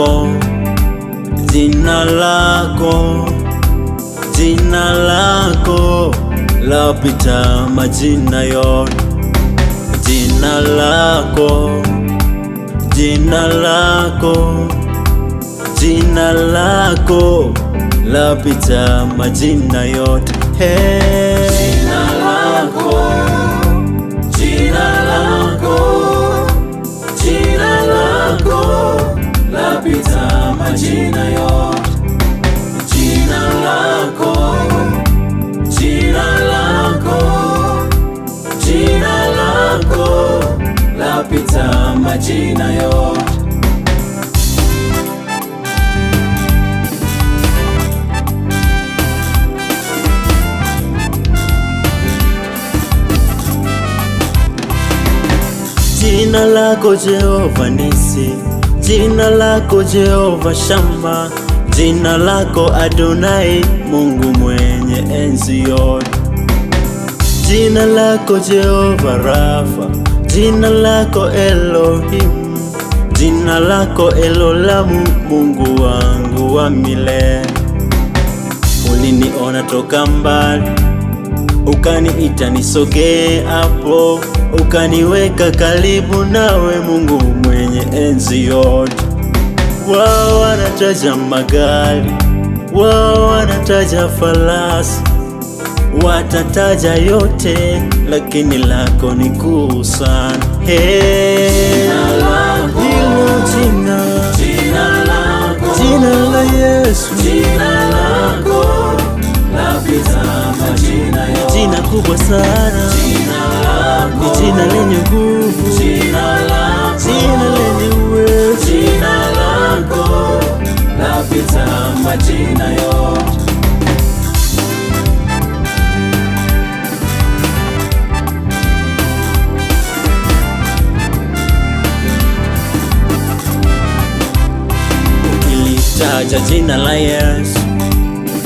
lako, jina lako, jina lako lapita majina yote. Jina lako, jina lako, jina lako lapita majina yote. Hey. Jina lako, jina lako, jina lako lapita majina yote. Jina lako, jina lako, jina lako lapita majina yote. Jina lako Jehova Nisi, jina lako Jehova Shama, jina lako Adonai, Mungu mwenye enzi yote. Jina lako Jehova Rafa, jina lako Elohim, jina lako Elolamu, Mungu wangu wa milele. Uliniona toka mbali, ukaniita nisogee hapo, ukaniweka karibu nawe, Mungu mwenye enzi yote. Wao wanataja magari, wao wanataja farasi, watataja yote, lakini lako ni kuu sana. Hey, jina lako, jina, jina lako, jina la Yesu, jina lako lapita majina yote. Jina kubwa sana, jina lako, ni jina lenye nguvu, jina lako, jina lenye uwezo, jina lako lapita majina yote. Ukilitaja jina la Yesu,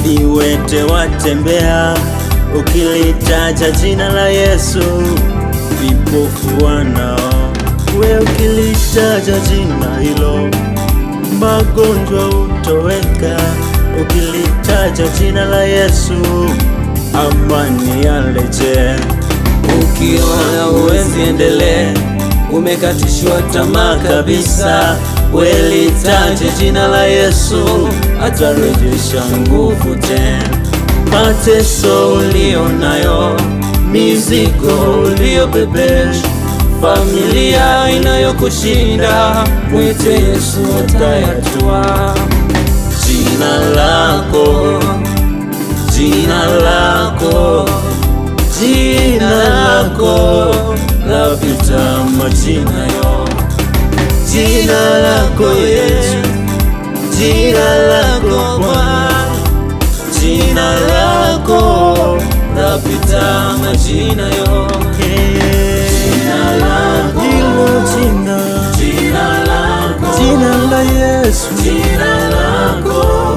viwete watembea. Ukilitaja jina la Yesu, vipofu wanao. We ukilitaja jina hilo, magonjwa utoweka. Ukilitaja jina la Yesu, amani yarejea. Ukiona uwezi endelea, umekatishwa tamaa kabisa, welitaje jina la Yesu, atarejesha nguvu tena. Mateso ulio nayo, mizigo uliobebesha, familia inayokushinda, mwite Yesu atayatua. Jina lako, jina lako, jina lako lapita majina yote. Jina lako Yesu, jina lako Bwana, jina lako lapita majina yote. Jina lako, hilo jina, jina lako, jina la Yesu, jina lako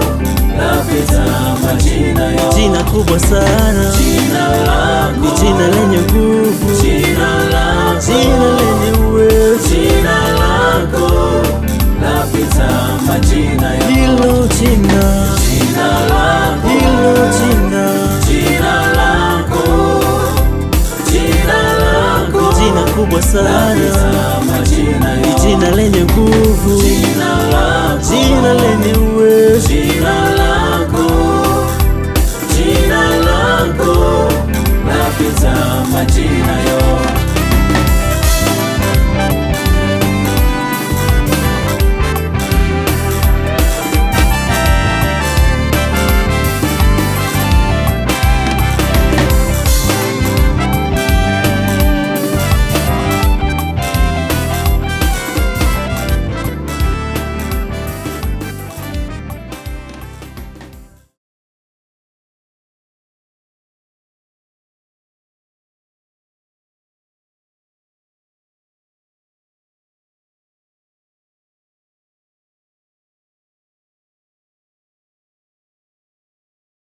lapita majina yote. Jina kubwa sana, jina lako, ni jina lenye nguvu, jina lako, jina lenye uwezo, jina lako lapita majina yote. Hilo jina, jina lako, hilo jina, jina lako, jina lako, jina kubwa sana,